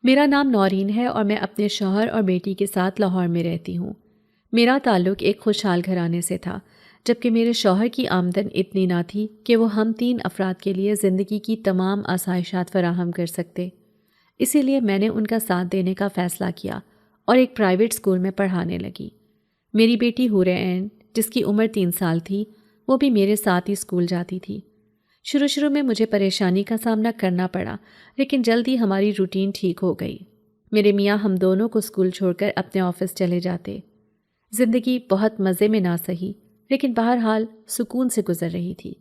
میرا نام نورین ہے اور میں اپنے شوہر اور بیٹی کے ساتھ لاہور میں رہتی ہوں۔ میرا تعلق ایک خوشحال گھرانے سے تھا، جبکہ میرے شوہر کی آمدن اتنی نہ تھی کہ وہ ہم 3 افراد کے لیے زندگی کی تمام آسائشات فراہم کر سکتے۔ اسی لیے میں نے ان کا ساتھ دینے کا فیصلہ کیا اور ایک پرائیویٹ اسکول میں پڑھانے لگی۔ میری بیٹی حور عین، جس کی عمر 3 سال تھی، وہ بھی میرے ساتھ ہی اسکول جاتی تھی۔ شروع میں مجھے پریشانی کا سامنا کرنا پڑا، لیکن جلدی ہماری روٹین ٹھیک ہو گئی۔ میرے میاں ہم دونوں کو اسکول چھوڑ کر اپنے آفس چلے جاتے۔ زندگی بہت مزے میں نہ سہی، لیکن بہرحال سکون سے گزر رہی تھی۔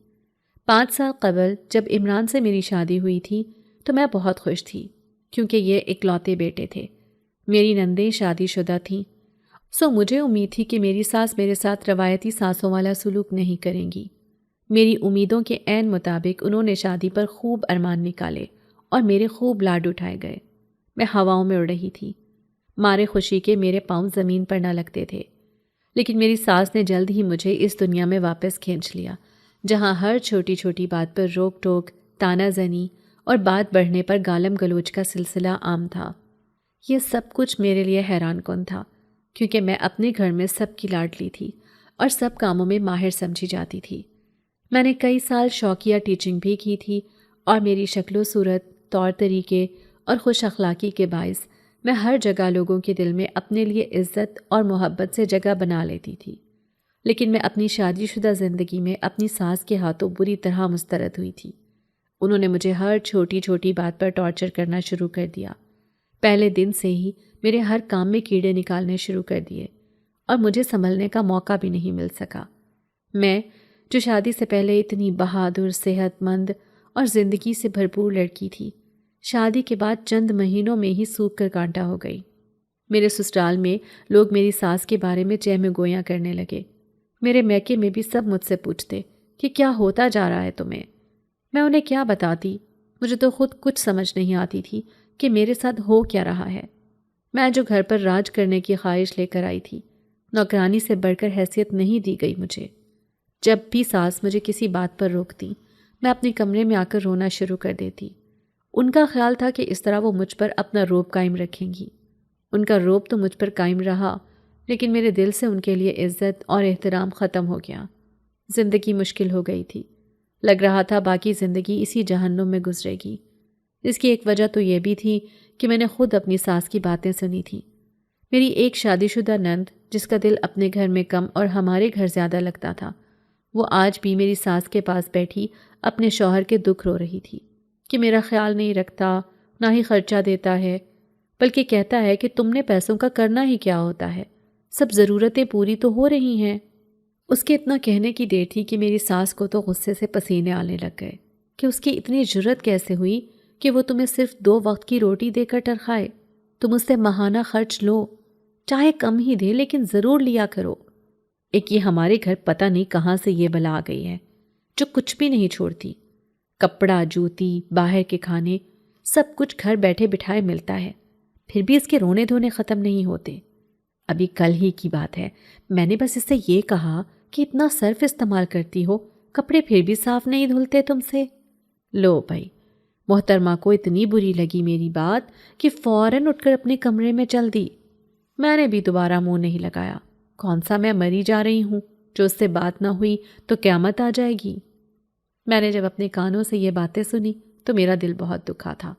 5 سال قبل جب عمران سے میری شادی ہوئی تھی تو میں بہت خوش تھی، کیونکہ یہ اکلوتے بیٹے تھے۔ میری نندیں شادی شدہ تھیں، سو مجھے امید تھی کہ میری ساس میرے ساتھ روایتی ساسوں والا سلوک نہیں کریں گی۔ میری امیدوں کے عین مطابق انہوں نے شادی پر خوب ارمان نکالے اور میرے خوب لاڈ اٹھائے گئے۔ میں ہواؤں میں اڑ رہی تھی، مارے خوشی کے میرے پاؤں زمین پر نہ لگتے تھے۔ لیکن میری ساس نے جلد ہی مجھے اس دنیا میں واپس کھینچ لیا، جہاں ہر چھوٹی چھوٹی بات پر روک ٹوک، تانا زنی اور بات بڑھنے پر گالم گلوچ کا سلسلہ عام تھا۔ یہ سب کچھ میرے لیے حیران کن تھا، کیونکہ میں اپنے گھر میں سب کی لاڈلی تھی اور سب کاموں میں ماہر سمجھی جاتی تھی۔ میں نے کئی سال شوقیہ ٹیچنگ بھی کی تھی اور میری شکل و صورت، طور طریقے اور خوش اخلاقی کے باعث میں ہر جگہ لوگوں کے دل میں اپنے لیے عزت اور محبت سے جگہ بنا لیتی تھی۔ لیکن میں اپنی شادی شدہ زندگی میں اپنی ساس کے ہاتھوں بری طرح مسترد ہوئی تھی۔ انہوں نے مجھے ہر چھوٹی چھوٹی بات پر ٹارچر کرنا شروع کر دیا۔ پہلے دن سے ہی میرے ہر کام میں کیڑے نکالنے شروع کر دیے اور مجھے سنبھلنے کا موقع بھی نہیں مل سکا۔ میں جو شادی سے پہلے اتنی بہادر، صحت مند اور زندگی سے بھرپور لڑکی تھی، شادی کے بعد چند مہینوں میں ہی سوکھ کر کانٹا ہو گئی۔ میرے سسرال میں لوگ میری ساس کے بارے میں چہ میں گویاں کرنے لگے۔ میرے میکے میں بھی سب مجھ سے پوچھتے کہ کیا ہوتا جا رہا ہے تمہیں؟ میں انہیں کیا بتاتی؟ مجھے تو خود کچھ سمجھ نہیں آتی تھی کہ میرے ساتھ ہو کیا رہا ہے۔ میں جو گھر پر راج کرنے کی خواہش لے کر آئی تھی، نوکرانی سے بڑھ کر حیثیت نہیں دی گئی مجھے۔ جب بھی ساس مجھے کسی بات پر روکتی، میں اپنے کمرے میں آ کر رونا شروع کر دیتی۔ ان کا خیال تھا کہ اس طرح وہ مجھ پر اپنا رعب قائم رکھیں گی۔ ان کا رعب تو مجھ پر قائم رہا، لیکن میرے دل سے ان کے لیے عزت اور احترام ختم ہو گیا۔ زندگی مشکل ہو گئی تھی۔ لگ رہا تھا باقی زندگی اسی جہنم میں گزرے گی۔ اس کی ایک وجہ تو یہ بھی تھی کہ میں نے خود اپنی ساس کی باتیں سنی تھیں۔ میری ایک شادی شدہ نند، جس کا دل اپنے گھر میں کم اور ہمارے گھر زیادہ لگتا تھا، وہ آج بھی میری ساس کے پاس بیٹھی اپنے شوہر کے دکھ رو رہی تھی کہ میرا خیال نہیں رکھتا، نہ ہی خرچہ دیتا ہے، بلکہ کہتا ہے کہ تم نے پیسوں کا کرنا ہی کیا ہوتا ہے، سب ضرورتیں پوری تو ہو رہی ہیں۔ اس کے اتنا کہنے کی دیر تھی کہ میری ساس کو تو غصے سے پسینے آنے لگ گئے کہ اس کی اتنی جرت کیسے ہوئی کہ وہ تمہیں صرف 2 وقت کی روٹی دے کر ٹرخائے۔ تم اس سے ماہانہ خرچ لو، چاہے کم ہی دے لیکن ضرور لیا کرو۔ ایک یہ ہمارے گھر پتہ نہیں کہاں سے یہ بلا آ گئی ہے جو کچھ بھی نہیں چھوڑتی۔ کپڑا، جوتی، باہر کے کھانے، سب کچھ گھر بیٹھے بٹھائے ملتا ہے، پھر بھی اس کے رونے دھونے ختم نہیں ہوتے۔ ابھی کل ہی کی بات ہے، میں نے بس اس سے یہ کہا کہ اتنا صرف استعمال کرتی ہو، کپڑے پھر بھی صاف نہیں دھلتے تم سے۔ لو بھائی، محترمہ کو اتنی بری لگی میری بات کہ فوراً اٹھ کر اپنے کمرے میں چل دی۔ میں نے بھی دوبارہ منہ نہیں لگایا۔ کون سا میں مری جا رہی ہوں جو اس سے بات نہ ہوئی تو قیامت آ جائے گی۔ میں نے جب اپنے کانوں سے یہ باتیں سنی تو میرا دل بہت دکھا تھا،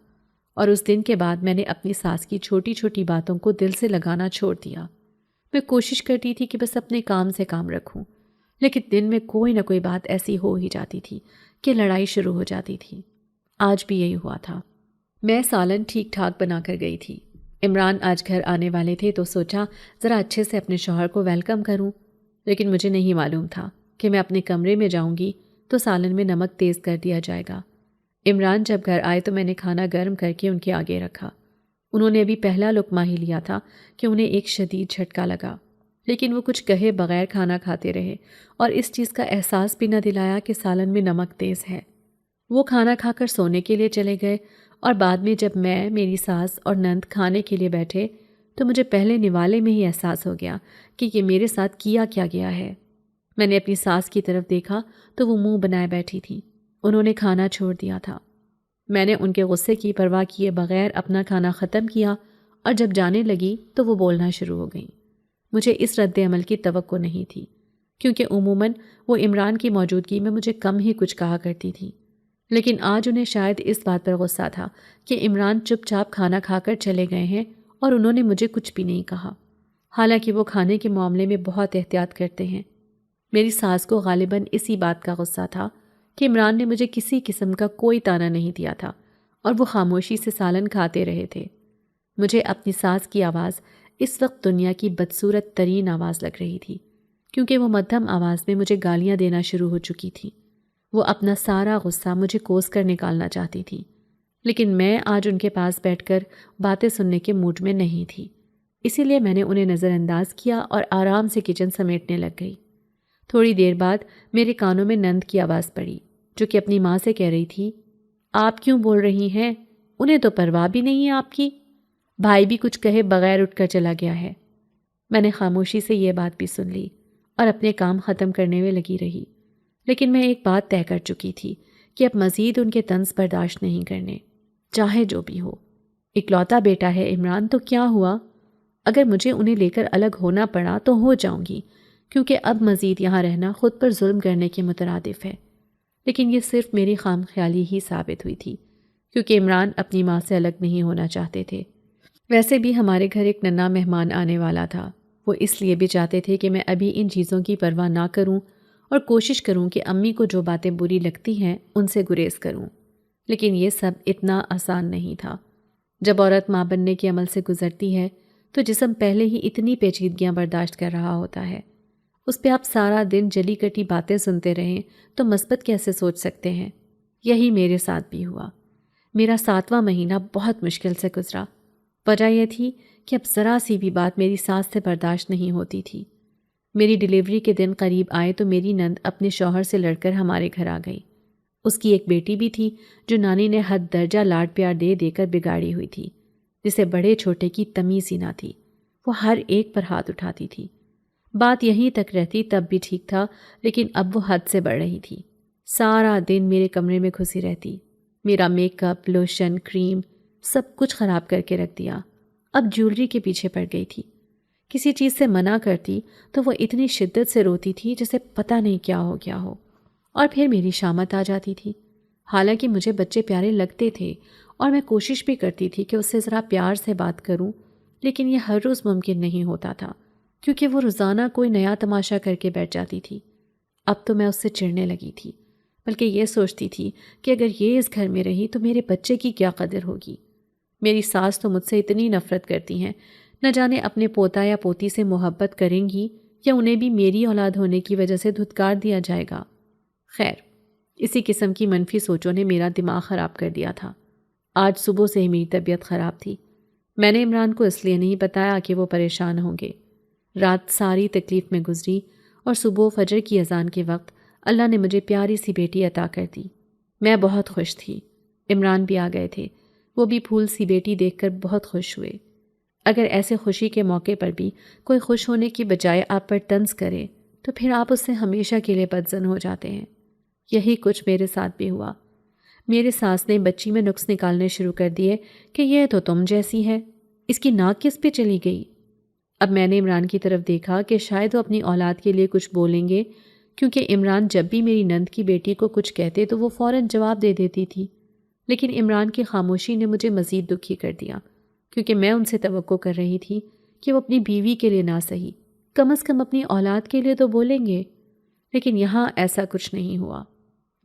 اور اس دن کے بعد میں نے اپنی ساس کی چھوٹی چھوٹی باتوں کو دل سے لگانا چھوڑ دیا۔ میں کوشش کرتی تھی کہ بس اپنے کام سے کام رکھوں، لیکن دن میں کوئی نہ کوئی بات ایسی ہو ہی جاتی تھی کہ لڑائی شروع ہو جاتی تھی۔ آج بھی یہی ہوا تھا۔ میں سالن ٹھیک ٹھاک بنا کر گئی تھی۔ عمران آج گھر آنے والے تھے تو سوچا ذرا اچھے سے اپنے شوہر کو ویلکم کروں، لیکن مجھے نہیں معلوم تھا کہ میں اپنے کمرے میں جاؤں گی تو سالن میں نمک تیز کر دیا جائے گا۔ عمران جب گھر آئے تو میں نے کھانا گرم کر کے ان کے آگے رکھا۔ انہوں نے ابھی پہلا لقمہ ہی لیا تھا کہ انہیں ایک شدید جھٹکا لگا، لیکن وہ کچھ کہے بغیر کھانا کھاتے رہے اور اس چیز کا احساس بھی نہ دلایا کہ سالن میں نمک تیز ہے۔ وہ کھانا کھا کر سونے کے لیے چلے گئے، اور بعد میں جب میں، میری ساس اور نند کھانے کے لیے بیٹھے تو مجھے پہلے نوالے میں ہی احساس ہو گیا کہ یہ میرے ساتھ کیا گیا ہے۔ میں نے اپنی ساس کی طرف دیکھا تو وہ منہ بنائے بیٹھی تھی۔ انہوں نے کھانا چھوڑ دیا تھا۔ میں نے ان کے غصے کی پرواہ کیے بغیر اپنا کھانا ختم کیا اور جب جانے لگی تو وہ بولنا شروع ہو گئیں۔ مجھے اس رد عمل کی توقع نہیں تھی کیونکہ عموماً وہ عمران کی موجودگی میں مجھے کم ہی کچھ کہا کرتی تھی، لیکن آج انہیں شاید اس بات پر غصہ تھا کہ عمران چپ چاپ کھانا کھا کر چلے گئے ہیں اور انہوں نے مجھے کچھ بھی نہیں کہا، حالانکہ وہ کھانے کے معاملے میں بہت احتیاط کرتے ہیں۔ میری ساس کو غالباً اسی بات کا غصہ تھا کہ عمران نے مجھے کسی قسم کا کوئی طعنہ نہیں دیا تھا اور وہ خاموشی سے سالن کھاتے رہے تھے۔ مجھے اپنی ساس کی آواز اس وقت دنیا کی بدصورت ترین آواز لگ رہی تھی، کیونکہ وہ مدھم آواز میں مجھے گالیاں دینا شروع ہو چکی تھی۔ وہ اپنا سارا غصہ مجھے کوس کر نکالنا چاہتی تھی، لیکن میں آج ان کے پاس بیٹھ کر باتیں سننے کے موڈ میں نہیں تھی، اسی لیے میں نے انہیں نظر انداز کیا اور آرام سے کچن سمیٹنے لگ گئی۔ تھوڑی دیر بعد میرے کانوں میں نند کی آواز پڑی، جو کہ اپنی ماں سے کہہ رہی تھی، آپ کیوں بول رہی ہیں؟ انہیں تو پرواہ بھی نہیں ہے آپ کی۔ بھائی بھی کچھ کہے بغیر اٹھ کر چلا گیا ہے۔ میں نے خاموشی سے یہ بات بھی سن لی اور اپنے کام ختم کرنے میں لگی رہی، لیکن میں ایک بات طے کر چکی تھی کہ اب مزید ان کے طنز برداشت نہیں کرنے، چاہے جو بھی ہو۔ اکلوتا بیٹا ہے عمران، تو کیا ہوا؟ اگر مجھے انہیں لے کر الگ ہونا پڑا تو ہو جاؤں گی، کیونکہ اب مزید یہاں رہنا خود پر ظلم کرنے کے مترادف ہے۔ لیکن یہ صرف میری خام خیالی ہی ثابت ہوئی تھی، کیونکہ عمران اپنی ماں سے الگ نہیں ہونا چاہتے تھے۔ ویسے بھی ہمارے گھر ایک ننھا مہمان آنے والا تھا، وہ اس لیے بھی چاہتے تھے کہ میں ابھی ان چیزوں کی پرواہ نہ کروں اور کوشش کروں کہ امی کو جو باتیں بری لگتی ہیں ان سے گریز کروں، لیکن یہ سب اتنا آسان نہیں تھا۔ جب عورت ماں بننے کے عمل سے گزرتی ہے تو جسم پہلے ہی اتنی پیچیدگیاں برداشت کر رہا ہوتا ہے، اس پہ آپ سارا دن جلی کٹی باتیں سنتے رہیں تو مثبت کیسے سوچ سکتے ہیں؟ یہی میرے ساتھ بھی ہوا۔ میرا 7واں مہینہ بہت مشکل سے گزرا۔ وجہ یہ تھی کہ اب ذرا سی بھی بات میری ساس سے برداشت نہیں ہوتی تھی۔ میری ڈیلیوری کے دن قریب آئے تو میری نند اپنے شوہر سے لڑ کر ہمارے گھر آ گئی۔ اس کی ایک بیٹی بھی تھی جو نانی نے حد درجہ لاڈ پیار دے دے کر بگاڑی ہوئی تھی، جسے بڑے چھوٹے کی تمیز ہی نہ تھی، وہ ہر ایک پر ہاتھ اٹھاتی تھی۔ بات یہیں تک رہتی تب بھی ٹھیک تھا، لیکن اب وہ حد سے بڑھ رہی تھی۔ سارا دن میرے کمرے میں گھسی رہتی، میرا میک اپ، لوشن، کریم سب کچھ خراب کر کے رکھ دیا۔ اب جیولری کے پیچھے پڑ گئی تھی۔ کسی چیز سے منع کرتی تو وہ اتنی شدت سے روتی تھی جسے پتہ نہیں کیا ہو گیا ہو، اور پھر میری شامت آ جاتی تھی۔ حالانکہ مجھے بچے پیارے لگتے تھے اور میں کوشش بھی کرتی تھی کہ اس سے ذرا پیار سے بات کروں، لیکن یہ ہر روز ممکن نہیں ہوتا تھا، کیونکہ وہ روزانہ کوئی نیا تماشا کر کے بیٹھ جاتی تھی۔ اب تو میں اس سے چڑھنے لگی تھی، بلکہ یہ سوچتی تھی کہ اگر یہ اس گھر میں رہی تو میرے بچے کی کیا قدر ہوگی۔ میری ساس تو مجھ سے اتنی نفرت کرتی ہیں، نہ جانے اپنے پوتا یا پوتی سے محبت کریں گی یا انہیں بھی میری اولاد ہونے کی وجہ سے دھتکار دیا جائے گا۔ خیر، اسی قسم کی منفی سوچوں نے میرا دماغ خراب کر دیا تھا۔ آج صبح سے ہی میری طبیعت خراب تھی۔ میں نے عمران کو اس لیے نہیں بتایا کہ وہ پریشان ہوں گے۔ رات ساری تکلیف میں گزری اور صبح فجر کی اذان کے وقت اللہ نے مجھے پیاری سی بیٹی عطا کر دی۔ میں بہت خوش تھی۔ عمران بھی آ گئے تھے، وہ بھی پھول سی بیٹی دیکھ کر بہت خوش ہوئے۔ اگر ایسے خوشی کے موقع پر بھی کوئی خوش ہونے کی بجائے آپ پر طنز کرے تو پھر آپ اس سے ہمیشہ کے لیے بدظن ہو جاتے ہیں۔ یہی کچھ میرے ساتھ بھی ہوا۔ میرے ساس نے بچی میں نقص نکالنے شروع کر دیے کہ یہ تو تم جیسی ہے، اس کی ناک کس پہ چلی گئی؟ اب میں نے عمران کی طرف دیکھا کہ شاید وہ اپنی اولاد کے لیے کچھ بولیں گے، کیونکہ عمران جب بھی میری نند کی بیٹی کو کچھ کہتے تو وہ فوراً جواب دے دیتی تھی۔ لیکن عمران کی خاموشی نے مجھے مزید دکھی کر دیا، کیونکہ میں ان سے توقع کر رہی تھی کہ وہ اپنی بیوی کے لیے نہ صحیح، کم از کم اپنی اولاد کے لیے تو بولیں گے۔ لیکن یہاں ایسا کچھ نہیں ہوا۔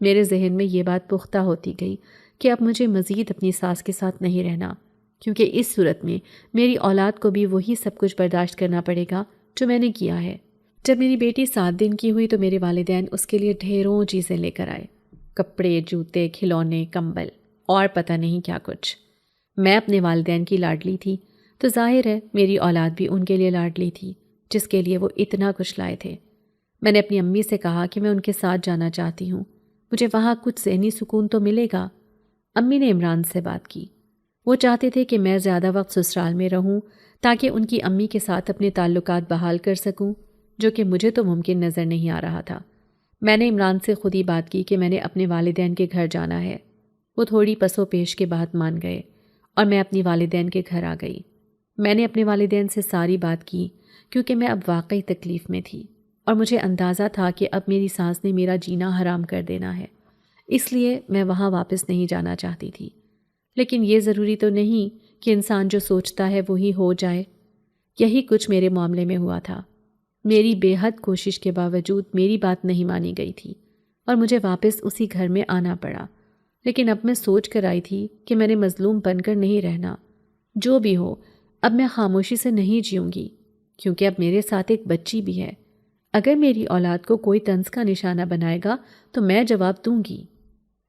میرے ذہن میں یہ بات پختہ ہوتی گئی کہ اب مجھے مزید اپنی ساس کے ساتھ نہیں رہنا، کیونکہ اس صورت میں میری اولاد کو بھی وہی سب کچھ برداشت کرنا پڑے گا جو میں نے کیا ہے۔ جب میری بیٹی 7 دن کی ہوئی تو میرے والدین اس کے لیے ڈھیروں چیزیں لے کر آئے، کپڑے، جوتے، کھلونے، کمبل اور پتہ نہیں کیا کچھ۔ میں اپنے والدین کی لاڈلی تھی تو ظاہر ہے میری اولاد بھی ان کے لیے لاڈلی تھی، جس کے لیے وہ اتنا کچھ لائے تھے۔ میں نے اپنی امی سے کہا کہ میں ان کے ساتھ جانا چاہتی ہوں، مجھے وہاں کچھ ذہنی سکون تو ملے گا۔ امی نے عمران سے بات کی، وہ چاہتے تھے کہ میں زیادہ وقت سسرال میں رہوں تاکہ ان کی امی کے ساتھ اپنے تعلقات بحال کر سکوں، جو کہ مجھے تو ممکن نظر نہیں آ رہا تھا۔ میں نے عمران سے خود ہی بات کی کہ میں نے اپنے والدین کے گھر جانا ہے۔ وہ تھوڑی پسو پیش کے بعد مان گئے اور میں اپنی والدین کے گھر آ گئی۔ میں نے اپنے والدین سے ساری بات کی کیونکہ میں اب واقعی تکلیف میں تھی اور مجھے اندازہ تھا کہ اب میری ساس نے میرا جینا حرام کر دینا ہے، اس لیے میں وہاں واپس نہیں جانا چاہتی تھی۔ لیکن یہ ضروری تو نہیں کہ انسان جو سوچتا ہے وہی ہو جائے۔ یہی کچھ میرے معاملے میں ہوا تھا۔ میری بے حد کوشش کے باوجود میری بات نہیں مانی گئی تھی اور مجھے واپس اسی گھر میں آنا پڑا۔ لیکن اب میں سوچ کر آئی تھی کہ میں نے مظلوم بن کر نہیں رہنا۔ جو بھی ہو، اب میں خاموشی سے نہیں جیوں گی، کیونکہ اب میرے ساتھ ایک بچی بھی ہے۔ اگر میری اولاد کو کوئی طنز کا نشانہ بنائے گا تو میں جواب دوں گی۔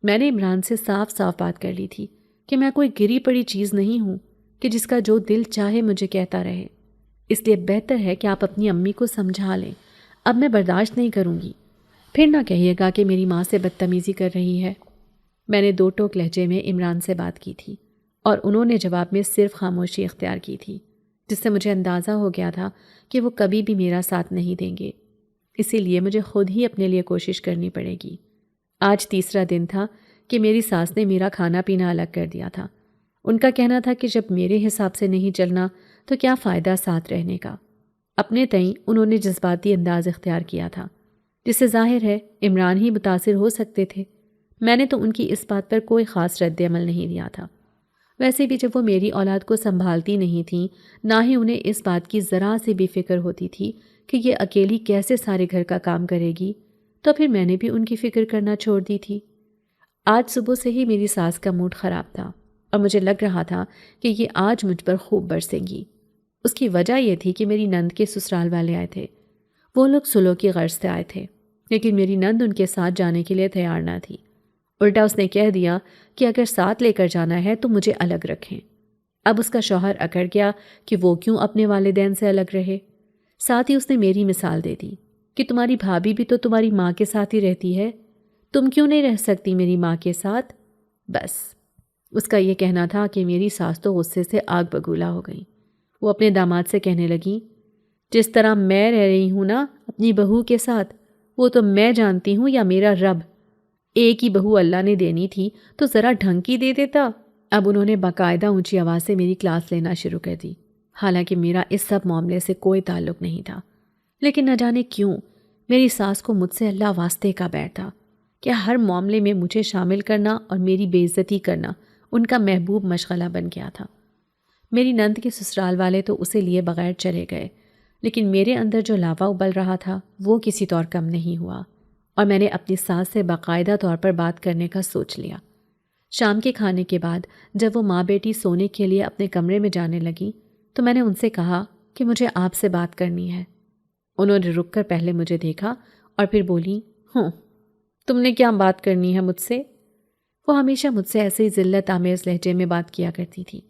میں نے عمران سے صاف صاف بات کر لی تھی کہ میں کوئی گری پڑی چیز نہیں ہوں کہ جس کا جو دل چاہے مجھے کہتا رہے۔ اس لیے بہتر ہے کہ آپ اپنی امی کو سمجھا لیں۔ اب میں برداشت نہیں کروں گی۔ پھر نہ کہیے گا کہ میری ماں سے بدتمیزی کر رہی ہے۔ میں نے دو ٹوک لہجے میں عمران سے بات کی تھی اور انہوں نے جواب میں صرف خاموشی اختیار کی تھی، جس سے مجھے اندازہ ہو گیا تھا کہ وہ کبھی بھی میرا ساتھ نہیں دیں گے۔ اسی لیے مجھے خود ہی اپنے لیے کوشش کرنی پڑے گی۔ آج تیسرا دن تھا کہ میری ساس نے میرا کھانا پینا الگ کر دیا تھا۔ ان کا کہنا تھا کہ جب میرے حساب سے نہیں چلنا تو کیا فائدہ ساتھ رہنے کا۔ اپنے تئیں انہوں نے جذباتی انداز اختیار کیا تھا، جس سے ظاہر ہے عمران ہی متاثر ہو سکتے تھے۔ میں نے تو ان کی اس بات پر کوئی خاص رد عمل نہیں دیا تھا۔ ویسے بھی جب وہ میری اولاد کو سنبھالتی نہیں تھیں، نہ ہی انہیں اس بات کی ذرا سی بھی فکر ہوتی تھی کہ یہ اکیلی کیسے سارے گھر کا کام کرے گی، تو پھر میں نے بھی ان کی فکر کرنا چھوڑ دی تھی۔ آج صبح سے ہی میری ساس کا موڈ خراب تھا اور مجھے لگ رہا تھا کہ یہ آج مجھ پر خوب برسیں گی۔ اس کی وجہ یہ تھی کہ میری نند کے سسرال والے آئے تھے۔ وہ لوگ سلو کی غرض سے آئے تھے، لیکن میری نند ان کے ساتھ جانے کے لیے تیار نہ تھی۔ الٹا اس نے کہہ دیا کہ اگر ساتھ لے کر جانا ہے تو مجھے الگ رکھیں۔ اب اس کا شوہر اکڑ گیا کہ وہ کیوں اپنے والدین سے الگ رہے۔ ساتھ ہی اس نے میری مثال دے دی کہ تمہاری بھابھی بھی تو تمہاری ماں کے ساتھ ہی رہتی ہے، تم کیوں نہیں رہ سکتی میری ماں کے ساتھ؟ بس اس کا یہ کہنا تھا کہ میری ساس تو غصے سے آگ بگولا ہو گئی۔ وہ اپنے داماد سے کہنے لگی، جس طرح میں رہ رہی ہوں نا اپنی بہو کے ساتھ، وہ تو میں جانتی ہوں یا میرا رب۔ ایک ہی بہو اللہ نے دینی تھی تو ذرا ڈھنگ کی دے دیتا۔ اب انہوں نے باقاعدہ اونچی آواز سے میری کلاس لینا شروع کر دی، حالانکہ میرا اس سب معاملے سے کوئی تعلق نہیں تھا۔ لیکن نہ جانے کیوں میری ساس کو مجھ سے اللہ واسطے کا بیٹھ تھا کہ ہر معاملے میں مجھے شامل کرنا اور میری بے عزتی کرنا ان کا محبوب مشغلہ بن گیا تھا۔ میری نند کے سسرال والے تو اسے لیے بغیر چلے گئے، لیکن میرے اندر جو لاوا ابل رہا تھا وہ کسی طور کم نہیں ہوا، اور میں نے اپنی ساس سے باقاعدہ طور پر بات کرنے کا سوچ لیا۔ شام کے کھانے کے بعد جب وہ ماں بیٹی سونے کے لیے اپنے کمرے میں جانے لگی تو میں نے ان سے کہا کہ مجھے آپ سے بات کرنی ہے۔ انہوں نے رک کر پہلے مجھے دیکھا اور پھر بولی، تم نے کیا بات کرنی ہے مجھ سے؟ وہ ہمیشہ مجھ سے ایسے ہی ذلت آمیز لہجے میں بات کیا کرتی تھی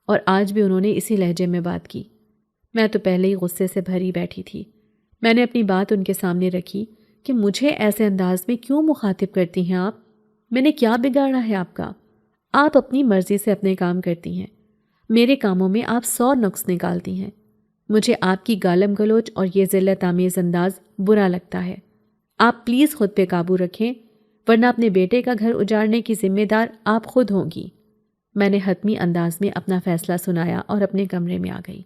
اور آج بھی انہوں نے اسی لہجے میں بات کی۔ میں تو پہلے ہی غصے سے بھری بیٹھی تھی۔ میں نے اپنی بات ان کے سامنے رکھی کہ مجھے ایسے انداز میں کیوں مخاطب کرتی ہیں آپ؟ میں نے کیا بگاڑا ہے آپ کا؟ آپ اپنی مرضی سے اپنے کام کرتی ہیں، میرے کاموں میں آپ 100 نقص نکالتی ہیں۔ مجھے آپ کی گالم گلوچ اور یہ ذلت آمیز انداز برا لگتا ہے۔ آپ پلیز خود پہ قابو رکھیں، ورنہ اپنے بیٹے کا گھر اجاڑنے کی ذمہ دار آپ خود ہوں گی۔ میں نے حتمی انداز میں اپنا فیصلہ سنایا اور اپنے کمرے میں آ گئی۔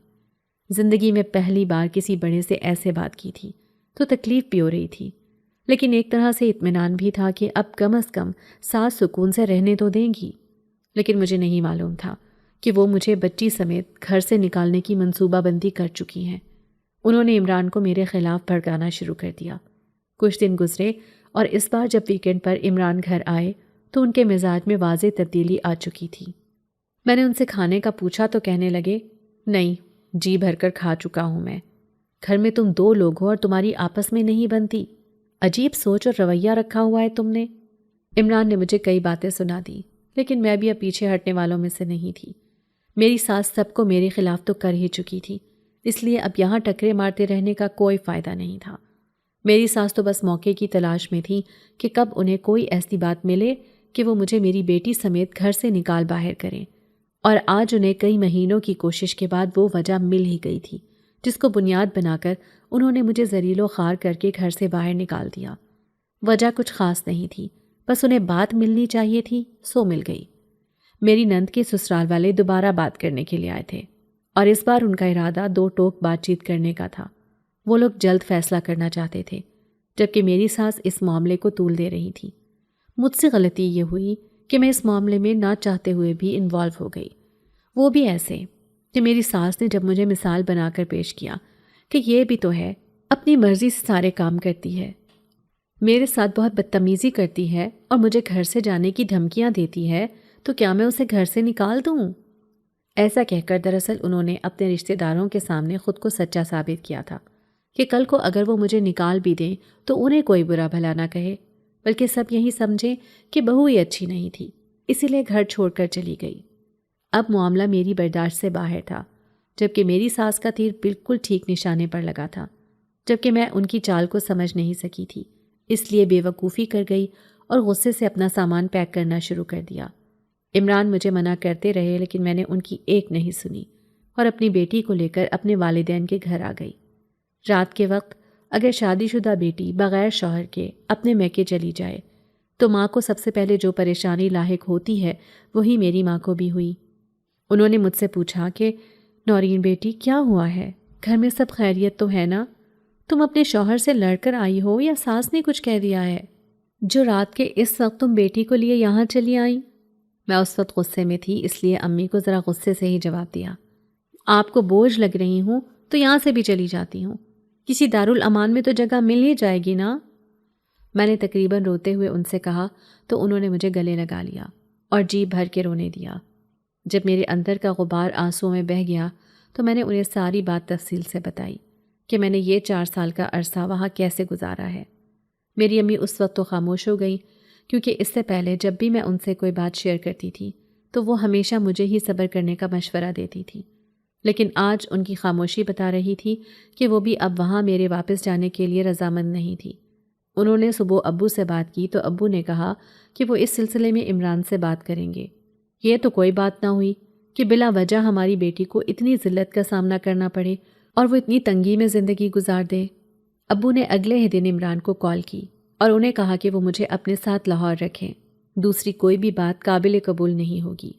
زندگی میں پہلی بار کسی بڑے سے ایسے بات کی تھی تو تکلیف بھی ہو رہی تھی، لیکن ایک طرح سے اطمینان بھی تھا کہ اب کم از کم ساس سکون سے رہنے تو دیں گی۔ لیکن مجھے نہیں معلوم تھا کہ وہ مجھے بچی سمیت گھر سے نکالنے کی منصوبہ بندی کر چکی ہیں۔ انہوں نے عمران کو میرے خلاف بھڑکانا شروع کر دیا۔ کچھ دن گزرے اور اس بار جب ویکینڈ پر عمران گھر آئے تو ان کے مزاج میں واضح تبدیلی آ چکی تھی۔ میں نے ان سے کھانے کا پوچھا تو کہنے لگے، نہیں، جی بھر کر کھا چکا ہوں میں۔ گھر میں تم 2 لوگ ہو اور تمہاری آپس میں نہیں بنتی، عجیب سوچ اور رویہ رکھا ہوا ہے تم نے۔ عمران نے مجھے کئی باتیں سنا دی، لیکن میں بھی اب پیچھے ہٹنے والوں میں سے نہیں تھی۔ میری ساس سب کو میرے خلاف تو کر ہی چکی تھی، اس لیے اب یہاں ٹکرے مارتے رہنے کا کوئی فائدہ نہیں تھا۔ میری ساس تو بس موقع کی تلاش میں تھی کہ کب انہیں کوئی ایسی بات ملے کہ وہ مجھے میری بیٹی سمیت گھر سے نکال باہر کریں، اور آج انہیں کئی مہینوں کی کوشش کے بعد وہ وجہ مل ہی گئی تھی جس کو بنیاد بنا کر انہوں نے مجھے ذلیل و خوار کر کے گھر سے باہر نکال دیا۔ وجہ کچھ خاص نہیں تھی، بس انہیں بات ملنی چاہیے تھی، سو مل گئی۔ میری نند کے سسرال والے دوبارہ بات کرنے کے لیے آئے تھے اور اس بار ان کا ارادہ 2 ٹوک بات چیت کرنے کا تھا۔ وہ لوگ جلد فیصلہ کرنا چاہتے تھے، جبکہ میری ساس اس معاملے کو طول دے رہی تھی۔ مجھ سے غلطی یہ ہوئی کہ میں اس معاملے میں نہ چاہتے ہوئے بھی انوالو ہو گئی، وہ بھی ایسے کہ میری ساس نے جب مجھے مثال بنا کر پیش کیا کہ یہ بھی تو ہے، اپنی مرضی سے سارے کام کرتی ہے، میرے ساتھ بہت بدتمیزی کرتی ہے اور مجھے گھر سے جانے کی دھمکیاں دیتی ہے، تو کیا میں اسے گھر سے نکال دوں؟ ایسا کہہ کر دراصل انہوں نے اپنے رشتہ داروں کے سامنے خود کو سچا ثابت کیا تھا کہ کل کو اگر وہ مجھے نکال بھی دیں تو انہیں کوئی برا بھلا نہ کہے، بلکہ سب یہی سمجھیں کہ بہو ہی اچھی نہیں تھی، اسی لیے گھر چھوڑ کر چلی گئی۔ اب معاملہ میری برداشت سے باہر تھا، جبکہ میری ساس کا تیر بالکل ٹھیک نشانے پر لگا تھا، جبکہ میں ان کی چال کو سمجھ نہیں سکی تھی، اس لیے بے وقوفی کر گئی اور غصے سے اپنا سامان پیک کرنا شروع کر دیا۔ عمران مجھے منع کرتے رہے، لیکن میں نے ان کی ایک نہیں سنی اور اپنی بیٹی کو لے کر اپنے والدین کے گھر آ گئی۔ رات کے وقت اگر شادی شدہ بیٹی بغیر شوہر کے اپنے میکے چلی جائے تو ماں کو سب سے پہلے جو پریشانی لاحق ہوتی ہے وہی میری ماں کو بھی ہوئی۔ انہوں نے مجھ سے پوچھا کہ نورین بیٹی کیا ہوا ہے، گھر میں سب خیریت تو ہے نا؟ تم اپنے شوہر سے لڑ کر آئی ہو یا ساس نے کچھ کہہ دیا ہے جو رات کے اس وقت تم بیٹی کو لیے یہاں چلی آئیں؟ میں اس وقت غصے میں تھی، اس لیے امی کو ذرا غصے سے ہی جواب دیا، آپ کو بوجھ لگ رہی ہوں تو یہاں سے بھی چلی جاتی ہوں، کسی دارالامان میں تو جگہ مل ہی جائے گی نا۔ میں نے تقریباً روتے ہوئے ان سے کہا تو انہوں نے مجھے گلے لگا لیا اور جی بھر کے رونے دیا۔ جب میرے اندر کا غبار آنسوں میں بہہ گیا تو میں نے انہیں ساری بات تفصیل سے بتائی کہ میں نے یہ 4 سال کا عرصہ وہاں کیسے گزارا ہے۔ میری امی اس وقت تو خاموش ہو گئی، کیونکہ اس سے پہلے جب بھی میں ان سے کوئی بات شیئر کرتی تھی تو وہ ہمیشہ مجھے ہی صبر کرنے کا مشورہ دیتی تھی، لیکن آج ان کی خاموشی بتا رہی تھی کہ وہ بھی اب وہاں میرے واپس جانے کے لیے رضامند نہیں تھی۔ انہوں نے صبح ابو سے بات کی تو ابو نے کہا کہ وہ اس سلسلے میں عمران سے بات کریں گے۔ یہ تو کوئی بات نہ ہوئی کہ بلا وجہ ہماری بیٹی کو اتنی ذلت کا سامنا کرنا پڑے اور وہ اتنی تنگی میں زندگی گزار دے۔ ابو نے اگلے ہی دن عمران کو کال کی اور انہیں کہا کہ وہ مجھے اپنے ساتھ لاہور رکھیں، دوسری کوئی بھی بات قابل قبول نہیں ہوگی۔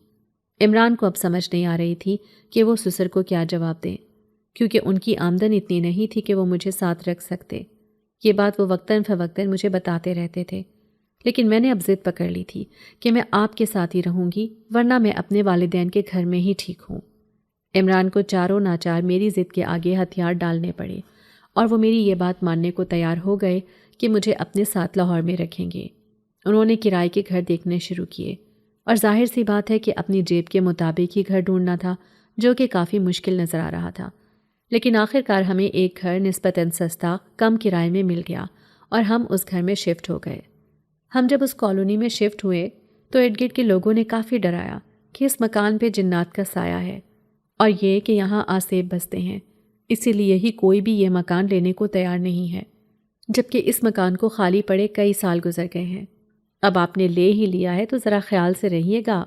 عمران کو اب سمجھ نہیں آ رہی تھی کہ وہ سسر کو کیا جواب دیں، کیونکہ ان کی آمدن اتنی نہیں تھی کہ وہ مجھے ساتھ رکھ سکتے۔ یہ بات وہ وقتاً فوقتاً مجھے بتاتے رہتے تھے، لیکن میں نے اب ضد پکڑ لی تھی کہ میں آپ کے ساتھ ہی رہوں گی، ورنہ میں اپنے والدین کے گھر میں ہی ٹھیک ہوں۔ عمران کو چاروں ناچار میری ضد کے آگے ہتھیار ڈالنے پڑے اور وہ میری یہ بات ماننے کو تیار ہو گئے کہ مجھے اپنے ساتھ لاہور میں رکھیں گے۔ انہوں نے کرائے کے گھر دیکھنے شروع کیے اور ظاہر سی بات ہے کہ اپنی جیب کے مطابق ہی گھر ڈھونڈنا تھا، جو کہ کافی مشکل نظر آ رہا تھا، لیکن آخر کار ہمیں ایک گھر نسبتاً سستا کم کرائے میں مل گیا اور ہم اس گھر میں شفٹ ہو گئے۔ ہم جب اس کالونی میں شفٹ ہوئے تو ارد گرد کے لوگوں نے کافی ڈرایا کہ اس مکان پہ جنات کا سایہ ہے اور یہ کہ یہاں آسیب بستے ہیں، اسی لیے ہی کوئی بھی یہ مکان لینے کو تیار نہیں ہے، جبکہ اس مکان کو خالی پڑے کئی سال گزر گئے ہیں۔ اب آپ نے لے ہی لیا ہے تو ذرا خیال سے رہیے گا۔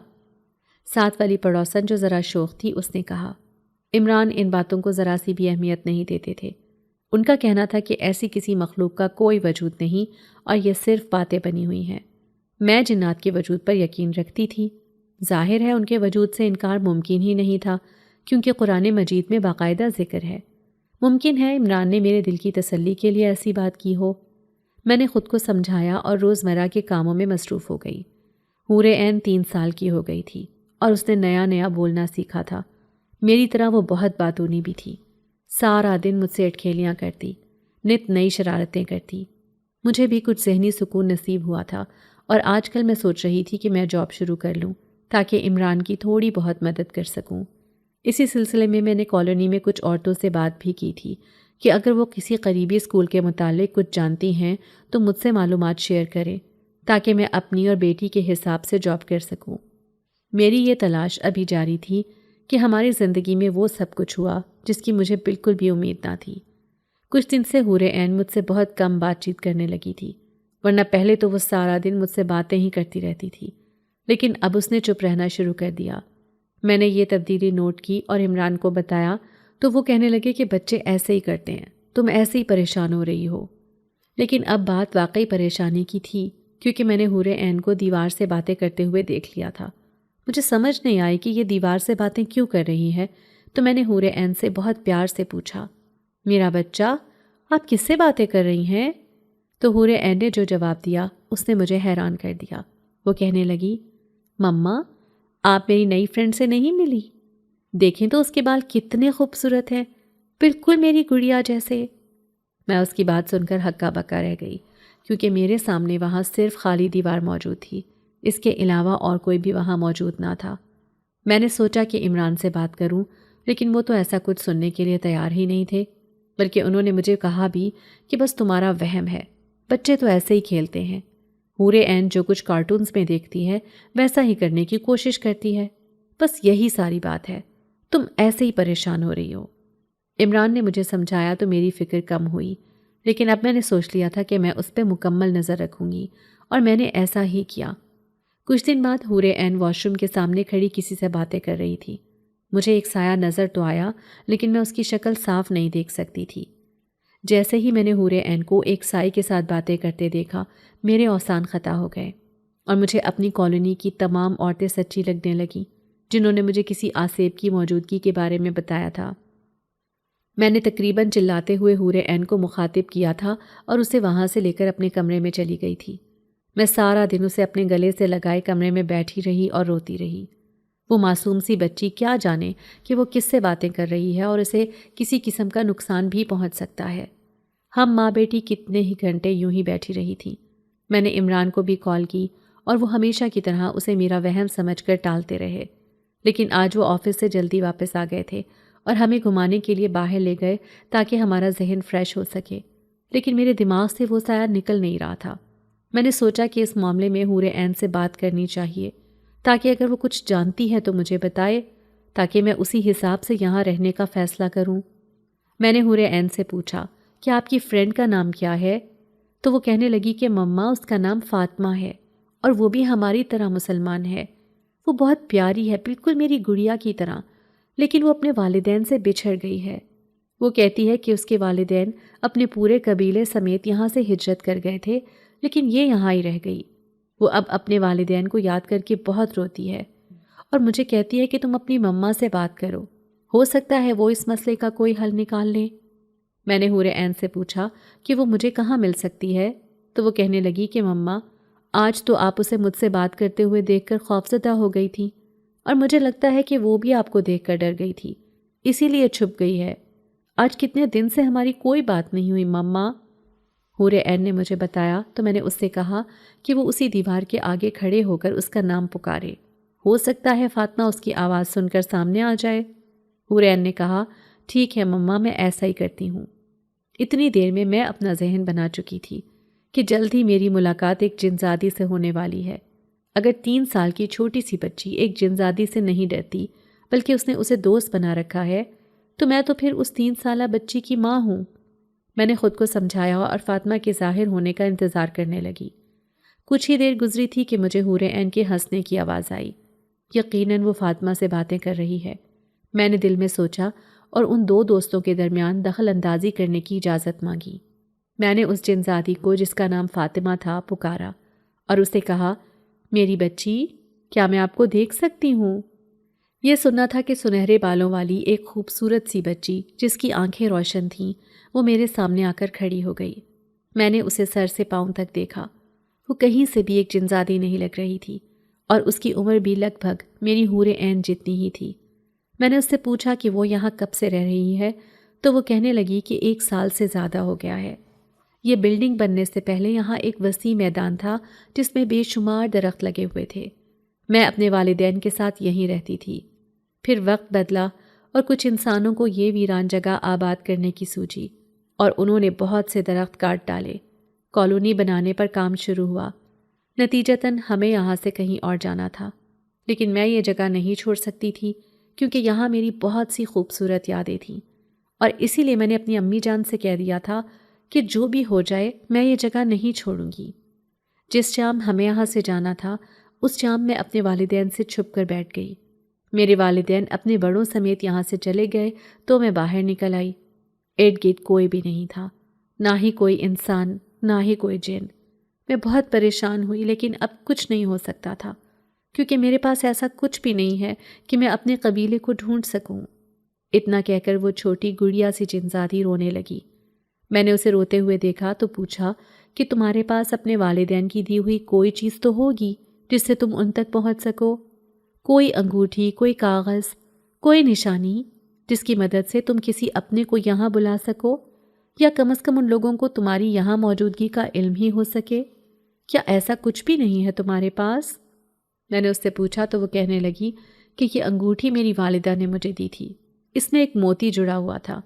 ساتھ والی پڑوسن جو ذرا شوخ تھی اس نے کہا۔ عمران ان باتوں کو ذرا سی بھی اہمیت نہیں دیتے تھے، ان کا کہنا تھا کہ ایسی کسی مخلوق کا کوئی وجود نہیں اور یہ صرف باتیں بنی ہوئی ہیں۔ میں جنات کے وجود پر یقین رکھتی تھی، ظاہر ہے ان کے وجود سے انکار ممکن ہی نہیں تھا، کیونکہ قرآن مجید میں باقاعدہ ذکر ہے۔ ممکن ہے عمران نے میرے دل کی تسلی کے لیے ایسی بات کی ہو۔ میں نے خود کو سمجھایا اور روزمرہ کے کاموں میں مصروف ہو گئی۔ حور عین 3 سال کی ہو گئی تھی اور اس نے نیا نیا بولنا سیکھا تھا۔ میری طرح وہ بہت باتونی بھی تھی، سارا دن مجھ سے اٹکھیلیاں کرتی، نت نئی شرارتیں کرتی۔ مجھے بھی کچھ ذہنی سکون نصیب ہوا تھا اور آج کل میں سوچ رہی تھی کہ میں جاب شروع کر لوں تاکہ عمران کی تھوڑی بہت مدد کر سکوں۔ اسی سلسلے میں نے کالونی میں کچھ عورتوں سے بات بھی کی تھی کہ اگر وہ کسی قریبی اسکول کے متعلق کچھ جانتی ہیں تو مجھ سے معلومات شیئر کریں تاکہ میں اپنی اور بیٹی کے حساب سے جاب کر سکوں۔ میری یہ تلاش ابھی جاری تھی کہ ہماری زندگی میں وہ سب کچھ ہوا جس کی مجھے بالکل بھی امید نہ تھی۔ کچھ دن سے حور عین مجھ سے بہت کم بات چیت کرنے لگی تھی، ورنہ پہلے تو وہ سارا دن مجھ سے باتیں ہی کرتی رہتی تھی، لیکن اب اس نے چپ رہنا شروع کر دیا۔ میں نے یہ تبدیلی نوٹ کی اور عمران کو بتایا تو وہ کہنے لگے کہ بچے ایسے ہی کرتے ہیں، تم ایسے ہی پریشان ہو رہی ہو۔ لیکن اب بات واقعی پریشانی کی تھی کیونکہ میں نے حور عین کو دیوار سے باتیں کرتے ہوئے دیکھ لیا تھا۔ مجھے سمجھ نہیں آئی کہ یہ دیوار سے باتیں کیوں کر رہی ہے، تو میں نے حور عین سے بہت پیار سے پوچھا، میرا بچہ آپ کس سے باتیں کر رہی ہیں؟ تو حور عین نے جو جواب دیا اس نے مجھے حیران کر دیا۔ وہ کہنے لگی، مما آپ میری نئی فرینڈ سے نہیں ملی؟ دیکھیں تو اس کے بال کتنے خوبصورت ہیں، بالکل میری گڑیا جیسے۔ میں اس کی بات سن کر ہکا بکا رہ گئی، کیونکہ میرے سامنے وہاں صرف خالی دیوار موجود تھی، اس کے علاوہ اور کوئی بھی وہاں موجود نہ تھا۔ میں نے سوچا کہ عمران سے بات کروں، لیکن وہ تو ایسا کچھ سننے کے لیے تیار ہی نہیں تھے، بلکہ انہوں نے مجھے کہا بھی کہ بس تمہارا وہم ہے، بچے تو ایسے ہی کھیلتے ہیں، حور عین جو کچھ کارٹونز میں دیکھتی ہے ویسا ہی کرنے کی کوشش کرتی ہے، بس یہی ساری بات ہے، تم ایسے ہی پریشان ہو رہی ہو۔ عمران نے مجھے سمجھایا تو میری فکر کم ہوئی، لیکن اب میں نے سوچ لیا تھا کہ میں اس پہ مکمل نظر رکھوں گی، اور میں نے ایسا ہی کیا۔ کچھ دن بعد حور عین واش روم کے سامنے کھڑی کسی سے باتیں کر رہی تھی۔ مجھے ایک سایہ نظر تو آیا، لیکن میں اس کی شکل صاف نہیں دیکھ سکتی تھی۔ جیسے ہی میں نے حور عین کو ایک سائے کے ساتھ باتیں کرتے دیکھا، میرے اوسان خطا ہو گئے، اور مجھے اپنی کالونی کی تمام عورتیں سچی لگنے لگیں جنہوں نے مجھے کسی آسیب کی موجودگی کے بارے میں بتایا تھا۔ میں نے تقریباً چلاتے ہوئے حور عین کو مخاطب کیا تھا اور اسے وہاں سے لے کر اپنے کمرے میں چلی گئی تھی۔ میں سارا دن اسے اپنے گلے سے لگائے کمرے میں بیٹھی رہی اور روتی رہی۔ وہ معصوم سی بچی کیا جانے کہ وہ کس سے باتیں کر رہی ہے اور اسے کسی قسم کا نقصان بھی پہنچ سکتا ہے۔ ہم ماں بیٹی کتنے ہی گھنٹے یوں ہی بیٹھی رہی تھی۔ میں نے عمران کو بھی کال کی اور وہ ہمیشہ کی طرح اسے میرا وہم سمجھ کر ٹالتے رہے، لیکن آج وہ آفس سے جلدی واپس آ گئے تھے اور ہمیں گھمانے کے لیے باہر لے گئے تاکہ ہمارا ذہن فریش ہو سکے، لیکن میرے دماغ سے وہ سایہ نکل نہیں رہا تھا۔ میں نے سوچا کہ اس معاملے میں حور عین سے بات کرنی چاہیے، تاکہ اگر وہ کچھ جانتی ہے تو مجھے بتائے، تاکہ میں اسی حساب سے یہاں رہنے کا فیصلہ کروں۔ میں نے حور عین سے پوچھا کہ آپ کی فرینڈ کا نام کیا ہے؟ تو وہ کہنے لگی کہ مما اس کا نام فاطمہ ہے، اور وہ بھی ہماری طرح مسلمان ہے۔ وہ بہت پیاری ہے، بالکل میری گڑیا کی طرح، لیکن وہ اپنے والدین سے بچھڑ گئی ہے۔ وہ کہتی ہے کہ اس کے والدین اپنے پورے قبیلے سمیت یہاں سے ہجرت کر گئے تھے، لیکن یہ یہاں ہی رہ گئی۔ وہ اب اپنے والدین کو یاد کر کے بہت روتی ہے اور مجھے کہتی ہے کہ تم اپنی مما سے بات کرو، ہو سکتا ہے وہ اس مسئلے کا کوئی حل نکال لیں۔ میں نے حور عین سے پوچھا کہ وہ مجھے کہاں مل سکتی ہے، تو وہ کہنے لگی کہ مما آج تو آپ اسے مجھ سے بات کرتے ہوئے دیکھ کر خوفزدہ ہو گئی تھی، اور مجھے لگتا ہے کہ وہ بھی آپ کو دیکھ کر ڈر گئی تھی، اسی لیے چھپ گئی ہے۔ آج کتنے دن سے ہماری کوئی بات نہیں ہوئی مما۔ حور عین نے مجھے بتایا تو میں نے اس سے کہا کہ وہ اسی دیوار کے آگے کھڑے ہو کر اس کا نام پکارے، ہو سکتا ہے فاطمہ اس کی آواز سن کر سامنے آ جائے۔ حور عین نے کہا، ٹھیک ہے مما، میں ایسا ہی کرتی ہوں۔ اتنی دیر میں میں اپنا ذہن بنا چکی تھی کہ جلد ہی میری ملاقات ایک جنزادی سے ہونے والی ہے۔ اگر 3 سال کی چھوٹی سی بچی ایک جنزادی سے نہیں ڈرتی بلکہ اس نے اسے دوست بنا رکھا ہے، تو میں تو پھر اس 3 سالہ بچی کی ماں ہوں۔ میں نے خود کو سمجھایا اور فاطمہ کے ظاہر ہونے کا انتظار کرنے لگی۔ کچھ ہی دیر گزری تھی کہ مجھے حور عین کے ہنسنے کی آواز آئی۔ یقیناً وہ فاطمہ سے باتیں کر رہی ہے، میں نے دل میں سوچا، اور ان 2 دوستوں کے درمیان دخل اندازی کرنے کی اجازت مانگی۔ میں نے اس جنزادی کو جس کا نام فاطمہ تھا پکارا اور اسے کہا، میری بچی، کیا میں آپ کو دیکھ سکتی ہوں؟ یہ سننا تھا کہ سنہرے بالوں والی ایک خوبصورت سی بچی جس کی آنکھیں روشن تھیں وہ میرے سامنے آ کر کھڑی ہو گئی۔ میں نے اسے سر سے پاؤں تک دیکھا، وہ کہیں سے بھی ایک جنزادی نہیں لگ رہی تھی، اور اس کی عمر بھی لگ بھگ میری حور عین جتنی ہی تھی۔ میں نے اس سے پوچھا کہ وہ یہاں کب سے رہ رہی ہے، تو وہ کہنے لگی کہ 1 سال سے زیادہ ہو گیا ہے۔ یہ بلڈنگ بننے سے پہلے یہاں ایک وسیع میدان تھا جس میں بے شمار درخت لگے ہوئے تھے۔ میں اپنے والدین کے ساتھ یہیں رہتی تھی۔ پھر وقت بدلا اور کچھ انسانوں کو یہ ویران جگہ آباد کرنے کی سوچی، اور انہوں نے بہت سے درخت کاٹ ڈالے۔ کالونی بنانے پر کام شروع ہوا۔ نتیجتاً ہمیں یہاں سے کہیں اور جانا تھا، لیکن میں یہ جگہ نہیں چھوڑ سکتی تھی کیونکہ یہاں میری بہت سی خوبصورت یادیں تھیں، اور اسی لیے میں نے اپنی امی جان سے کہہ دیا تھا کہ جو بھی ہو جائے میں یہ جگہ نہیں چھوڑوں گی۔ جس شام ہمیں یہاں سے جانا تھا اس شام میں اپنے والدین سے چھپ کر بیٹھ گئی۔ میرے والدین اپنے بڑوں سمیت یہاں سے چلے گئے تو میں باہر نکل آئی۔ ارد گرد کوئی بھی نہیں تھا، نہ ہی کوئی انسان، نہ ہی کوئی جن۔ میں بہت پریشان ہوئی، لیکن اب کچھ نہیں ہو سکتا تھا، کیونکہ میرے پاس ایسا کچھ بھی نہیں ہے کہ میں اپنے قبیلے کو ڈھونڈ سکوں۔ اتنا کہہ کر وہ چھوٹی گڑیا سی جنزادی رونے لگی۔ میں نے اسے روتے ہوئے دیکھا تو پوچھا کہ تمہارے پاس اپنے والدین کی دی ہوئی کوئی چیز تو ہوگی جس سے تم ان تک پہنچ سکو، کوئی انگوٹھی، کوئی کاغذ، کوئی نشانی جس کی مدد سے تم کسی اپنے کو یہاں بلا سکو، یا کم از کم ان لوگوں کو تمہاری یہاں موجودگی کا علم ہی ہو سکے۔ کیا ایسا کچھ بھی نہیں ہے تمہارے پاس؟ میں نے اس سے پوچھا تو وہ کہنے لگی کہ یہ انگوٹھی میری والدہ نے مجھے دی تھی، اس میں ایک موتی جڑا ہوا تھا،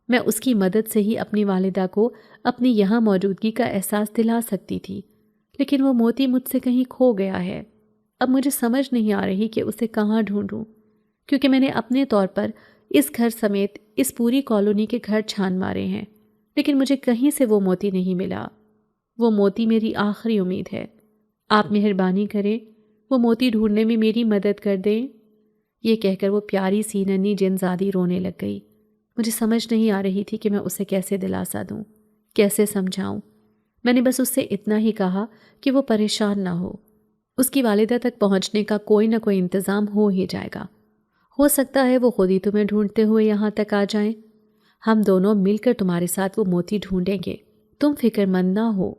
میں اس کی مدد سے ہی اپنی والدہ کو اپنی یہاں موجودگی کا احساس دلا سکتی تھی، لیکن وہ موتی مجھ سے کہیں کھو گیا ہے۔ اب مجھے سمجھ نہیں آ رہی کہ اسے کہاں ڈھونڈوں، کیونکہ میں نے اپنے طور پر اس گھر سمیت اس پوری کالونی کے گھر چھان مارے ہیں، لیکن مجھے کہیں سے وہ موتی نہیں ملا۔ وہ موتی میری آخری امید ہے، آپ مہربانی کریں وہ موتی ڈھونڈنے میں میری مدد کر دیں۔ یہ کہہ کر وہ پیاری سی ننھی جنزادی رونے لگ گئی۔ مجھے سمجھ نہیں آ رہی تھی کہ میں اسے کیسے دلاسا دوں، کیسے سمجھاؤں۔ میں نے بس اس سے اتنا ہی کہا کہ وہ پریشان نہ ہو، اس کی والدہ تک پہنچنے کا کوئی نہ کوئی انتظام ہو ہی جائے گا، ہو سکتا ہے وہ خود ہی تمہیں ڈھونڈتے ہوئے یہاں تک آ جائیں، ہم دونوں مل کر تمہارے ساتھ وہ موتی ڈھونڈیں گے، تم فکر مند نہ ہو۔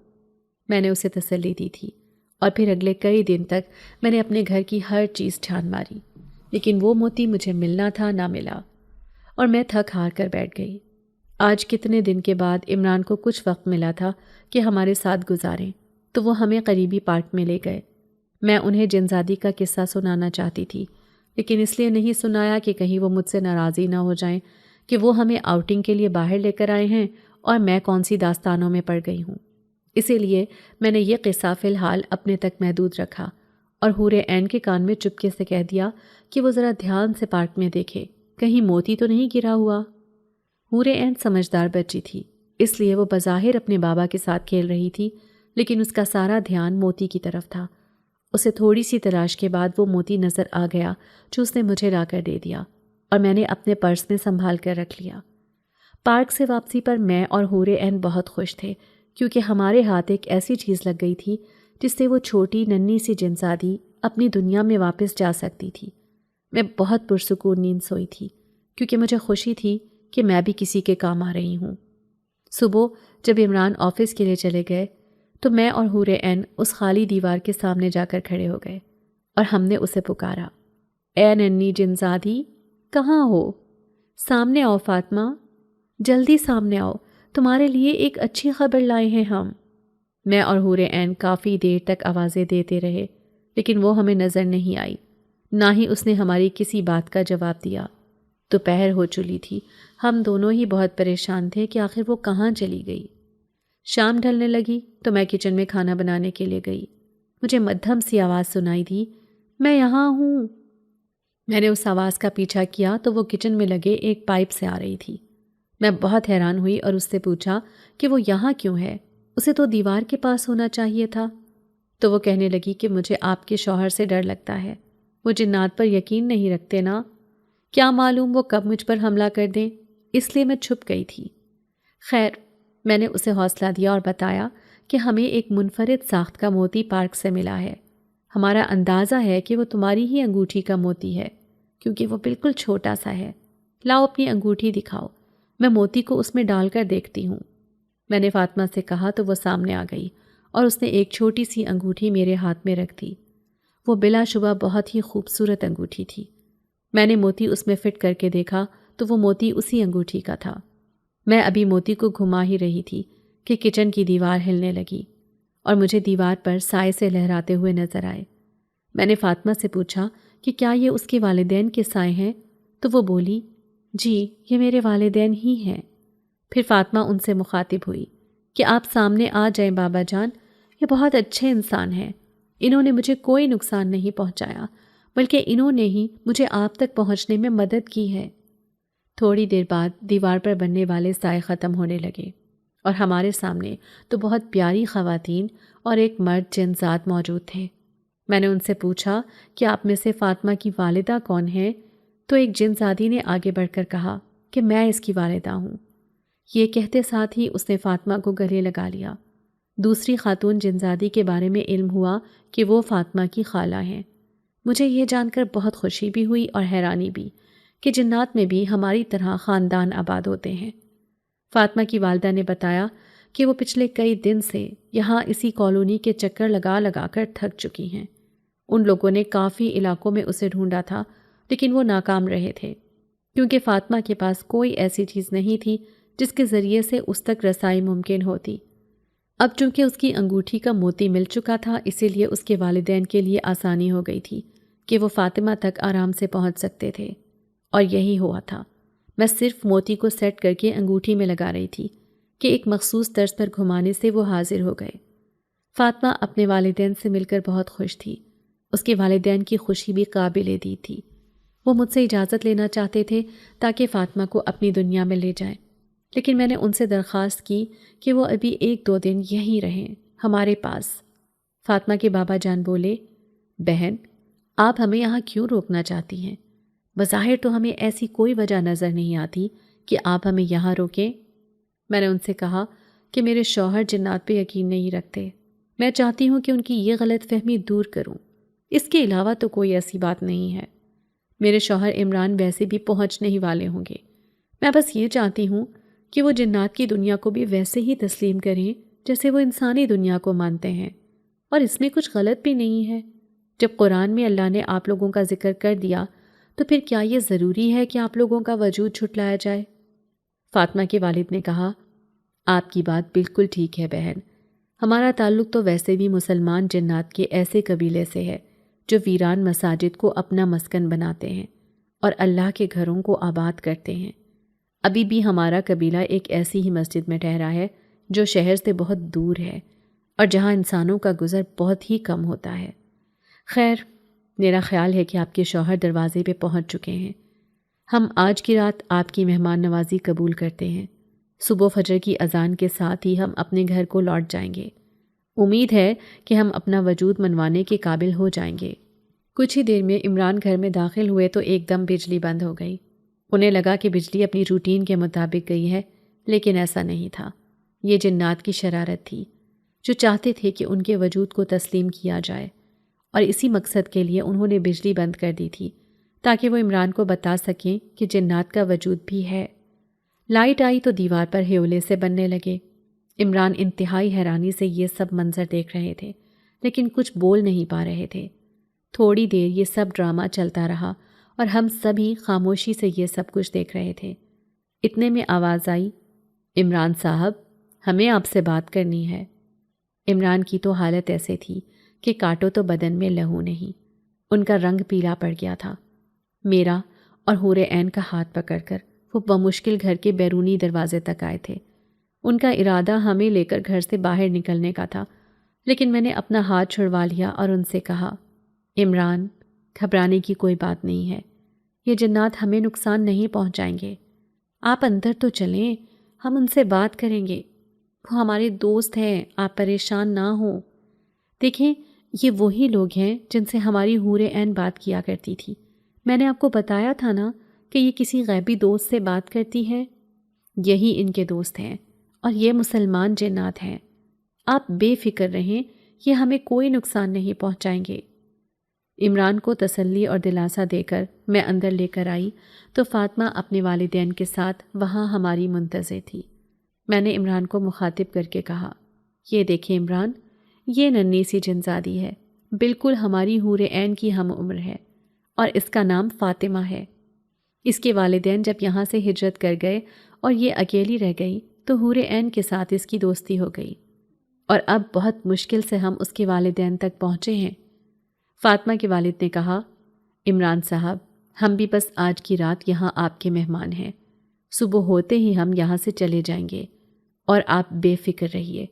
میں نے اسے تسلی دی تھی، اور پھر اگلے کئی دن تک میں نے اپنے گھر کی ہر چیز چھان ماری، لیکن وہ موتی مجھے ملنا تھا نہ ملا، اور میں تھک ہار کر بیٹھ گئی۔ آج کتنے دن کے بعد عمران کو کچھ وقت ملا تھا کہ ہمارے ساتھ گزاریں، تو وہ ہمیں قریبی پارک میں لے گئے۔ میں انہیں جنزادی کا قصہ سنانا چاہتی تھی، لیکن اس لیے نہیں سنایا کہ کہیں وہ مجھ سے ناراضی نہ ہو جائیں کہ وہ ہمیں آؤٹنگ کے لیے باہر لے کر آئے ہیں اور میں کون سی داستانوں میں پڑ گئی ہوں۔ اسی لیے میں نے یہ قصہ فی الحال اپنے تک محدود رکھا اور حور عین کے کان میں چپکے سے کہہ دیا کہ وہ ذرا دھیان سے پارک میں دیکھے، کہیں موتی تو نہیں گرا ہوا۔ حور عین سمجھدار بچی تھی، اس لیے وہ بظاہر اپنے بابا کے ساتھ کھیل رہی تھی، لیکن اس کا سارا دھیان موتی کی طرف تھا۔ اسے تھوڑی سی تلاش کے بعد وہ موتی نظر آ گیا جو اس نے مجھے لا کر دے دیا، اور میں نے اپنے پرس میں سنبھال کر رکھ لیا۔ پارک سے واپسی پر میں اور حور عین بہت خوش تھے، کیونکہ ہمارے ہاتھ ایک ایسی چیز لگ گئی تھی جس سے وہ چھوٹی ننھی سی جنزادی اپنی دنیا میں واپس جا سکتی تھی۔ میں بہت پرسکون نیند سوئی تھی، کیونکہ مجھے خوشی تھی کہ میں بھی کسی کے کام آ رہی ہوں۔ صبح جب عمران آفس کے لیے چلے گئے تو میں اور حور عین اس خالی دیوار کے سامنے جا کر کھڑے ہو گئے، اور ہم نے اسے پکارا، اے ننھی جنزادی، کہاں ہو؟ سامنے آؤ فاطمہ، جلدی سامنے آؤ، تمہارے لیے ایک اچھی خبر لائے ہیں ہم۔ میں اور حور عین کافی دیر تک آوازیں دیتے رہے، لیکن وہ ہمیں نظر نہیں آئی، نہ ہی اس نے ہماری کسی بات کا جواب دیا۔ دوپہر ہو چلی تھی، ہم دونوں ہی بہت پریشان تھے کہ آخر وہ کہاں چلی گئی۔ شام ڈھلنے لگی تو میں کچن میں کھانا بنانے کے لیے گئی۔ مجھے مدھم سی آواز سنائی دی، میں یہاں ہوں۔ میں نے اس آواز کا پیچھا کیا تو وہ کچن میں لگے ایک پائپ سے آ رہی تھی۔ میں بہت حیران ہوئی اور اس سے پوچھا کہ وہ یہاں کیوں ہے، اسے تو دیوار کے پاس ہونا چاہیے تھا۔ تو وہ کہنے لگی کہ مجھے آپ کے شوہر سے ڈر لگتا ہے، وہ جنات پر یقین نہیں رکھتے نا، کیا معلوم وہ کب مجھ پر حملہ کر دیں، اس لیے میں چھپ گئی تھی۔ خیر، میں نے اسے حوصلہ دیا اور بتایا کہ ہمیں ایک منفرد ساخت کا موتی پارک سے ملا ہے، ہمارا اندازہ ہے کہ وہ تمہاری ہی انگوٹھی کا موتی ہے، کیونکہ وہ بالکل چھوٹا سا ہے۔ لاؤ اپنی انگوٹھی دکھاؤ، میں موتی کو اس میں ڈال کر دیکھتی ہوں۔ میں نے فاطمہ سے کہا تو وہ سامنے آ گئی اور اس نے ایک چھوٹی سی انگوٹھی میرے ہاتھ میں رکھ دی۔ وہ بلا شبہ بہت ہی خوبصورت انگوٹھی تھی۔ میں نے موتی اس میں فٹ کر کے دیکھا تو وہ موتی اسی انگوٹھی کا تھا۔ میں ابھی موتی کو گھما ہی رہی تھی کہ کچن کی دیوار ہلنے لگی اور مجھے دیوار پر سائے سے لہراتے ہوئے نظر آئے۔ میں نے فاطمہ سے پوچھا کہ کیا یہ اس کے والدین کے سائے ہیں، تو وہ بولی، جی یہ میرے والدین ہی ہیں۔ پھر فاطمہ ان سے مخاطب ہوئی کہ آپ سامنے آ جائیں بابا جان، یہ بہت اچھے انسان ہیں، انہوں نے مجھے کوئی نقصان نہیں پہنچایا، بلکہ انہوں نے ہی مجھے آپ تک پہنچنے میں مدد کی ہے۔ تھوڑی دیر بعد دیوار پر بننے والے سائے ختم ہونے لگے اور ہمارے سامنے تو بہت پیاری خواتین اور ایک مرد جنزاد موجود تھے۔ میں نے ان سے پوچھا کہ آپ میں سے فاطمہ کی والدہ کون ہے، تو ایک جنزادی نے آگے بڑھ کر کہا کہ میں اس کی والدہ ہوں۔ یہ کہتے ساتھ ہی اس نے فاطمہ کو گلے لگا لیا۔ دوسری خاتون جنزادی کے بارے میں علم ہوا کہ وہ فاطمہ کی خالہ ہیں۔ مجھے یہ جان کر بہت خوشی بھی ہوئی اور حیرانی بھی کہ جنات میں بھی ہماری طرح خاندان آباد ہوتے ہیں۔ فاطمہ کی والدہ نے بتایا کہ وہ پچھلے کئی دن سے یہاں اسی کالونی کے چکر لگا لگا کر تھک چکی ہیں۔ ان لوگوں نے کافی علاقوں میں اسے ڈھونڈا تھا لیکن وہ ناکام رہے تھے، کیونکہ فاطمہ کے پاس کوئی ایسی چیز نہیں تھی جس کے ذریعے سے اس تک رسائی ممکن ہوتی۔ اب چونکہ اس کی انگوٹھی کا موتی مل چکا تھا، اسی لیے اس کے والدین کے لیے آسانی ہو گئی تھی کہ وہ فاطمہ تک آرام سے پہنچ سکتے تھے، اور یہی ہوا تھا۔ میں صرف موتی کو سیٹ کر کے انگوٹھی میں لگا رہی تھی کہ ایک مخصوص طرز پر گھمانے سے وہ حاضر ہو گئے۔ فاطمہ اپنے والدین سے مل کر بہت خوش تھی۔ اس کے والدین کی خوشی بھی قابل دید تھی۔ وہ مجھ سے اجازت لینا چاہتے تھے تاکہ فاطمہ کو اپنی دنیا میں لے جائیں، لیکن میں نے ان سے درخواست کی کہ وہ ابھی 1-2 دن یہیں رہیں ہمارے پاس۔ فاطمہ کے بابا جان بولے، بہن، آپ ہمیں یہاں کیوں روکنا چاہتی ہیں؟ بظاہر تو ہمیں ایسی کوئی وجہ نظر نہیں آتی کہ آپ ہمیں یہاں روکیں۔ میں نے ان سے کہا کہ میرے شوہر جنات پہ یقین نہیں رکھتے۔ میں چاہتی ہوں کہ ان کی یہ غلط فہمی دور کروں۔ اس کے علاوہ تو کوئی ایسی بات نہیں ہے۔ میرے شوہر عمران ویسے بھی پہنچنے ہی والے ہوں گے۔ میں بس یہ چاہتی ہوں کہ وہ جنات کی دنیا کو بھی ویسے ہی تسلیم کریں جیسے وہ انسانی دنیا کو مانتے ہیں، اور اس میں کچھ غلط بھی نہیں ہے۔ جب قرآن میں اللہ نے آپ لوگوں کا ذکر کر دیا تو پھر کیا یہ ضروری ہے کہ آپ لوگوں کا وجود چھٹلایا جائے؟ فاطمہ کے والد نے کہا، آپ کی بات بالکل ٹھیک ہے بہن۔ ہمارا تعلق تو ویسے بھی مسلمان جنات کے ایسے قبیلے سے ہے جو ویران مساجد کو اپنا مسکن بناتے ہیں اور اللہ کے گھروں کو آباد کرتے ہیں۔ ابھی بھی ہمارا قبیلہ ایک ایسی ہی مسجد میں ٹھہرا ہے جو شہر سے بہت دور ہے اور جہاں انسانوں کا گزر بہت ہی کم ہوتا ہے۔ خیر، میرا خیال ہے کہ آپ کے شوہر دروازے پہ پہنچ چکے ہیں۔ ہم آج کی رات آپ کی مہمان نوازی قبول کرتے ہیں۔ صبح فجر کی اذان کے ساتھ ہی ہم اپنے گھر کو لوٹ جائیں گے۔ امید ہے کہ ہم اپنا وجود منوانے کے قابل ہو جائیں گے۔ کچھ ہی دیر میں عمران گھر میں داخل ہوئے تو ایک دم بجلی بند ہو گئی۔ انہیں لگا کہ بجلی اپنی روٹین کے مطابق گئی ہے، لیکن ایسا نہیں تھا۔ یہ جنات کی شرارت تھی جو چاہتے تھے کہ ان کے وجود کو تسلیم کیا جائے، اور اسی مقصد کے لیے انہوں نے بجلی بند کر دی تھی تاکہ وہ عمران کو بتا سکیں کہ جنات کا وجود بھی ہے۔ لائٹ آئی تو دیوار پر ہیولے سے بننے لگے۔ عمران انتہائی حیرانی سے یہ سب منظر دیکھ رہے تھے، لیکن کچھ بول نہیں پا رہے تھے۔ تھوڑی دیر یہ سب ڈرامہ چلتا رہا اور ہم سبھی خاموشی سے یہ سب کچھ دیکھ رہے تھے۔ اتنے میں آواز آئی، عمران صاحب، ہمیں آپ سے بات کرنی ہے۔ عمران کی تو حالت ایسے تھی کہ کاٹو تو بدن میں لہو نہیں، ان کا رنگ پیلا پڑ گیا تھا۔ میرا اور حور عین کا ہاتھ پکڑ کر وہ بمشکل گھر کے بیرونی دروازے تک آئے تھے۔ ان کا ارادہ ہمیں لے کر گھر سے باہر نکلنے کا تھا، لیکن میں نے اپنا ہاتھ چھڑوا لیا اور ان سے کہا، عمران، گھبرانے کی کوئی بات نہیں ہے، یہ جنات ہمیں نقصان نہیں پہنچائیں گے۔ آپ اندر تو چلیں، ہم ان سے بات کریں گے، وہ ہمارے دوست ہیں، آپ پریشان نہ ہوں۔ دیکھیں، یہ وہی لوگ ہیں جن سے ہماری حور عین بات کیا کرتی تھی۔ میں نے آپ کو بتایا تھا نا کہ یہ کسی غیبی دوست سے بات کرتی ہے۔ یہی ان کے دوست ہیں اور یہ مسلمان جنات ہیں۔ آپ بے فکر رہیں، یہ ہمیں کوئی نقصان نہیں پہنچائیں گے۔ عمران کو تسلی اور دلاسا دے کر میں اندر لے کر آئی تو فاطمہ اپنے والدین کے ساتھ وہاں ہماری منتظر تھی۔ میں نے عمران کو مخاطب کر کے کہا، یہ دیکھیں عمران، یہ ننھی سی جنزادی ہے، بالکل ہماری حور عین کی ہم عمر ہے، اور اس کا نام فاطمہ ہے۔ اس کے والدین جب یہاں سے ہجرت کر گئے اور یہ اکیلی رہ گئی تو حور عین کے ساتھ اس کی دوستی ہو گئی، اور اب بہت مشکل سے ہم اس کے والدین تک پہنچے ہیں۔ فاطمہ کے والد نے کہا، عمران صاحب، ہم بھی بس آج کی رات یہاں آپ کے مہمان ہیں، صبح ہوتے ہی ہم یہاں سے چلے جائیں گے، اور آپ بے فکر رہیے۔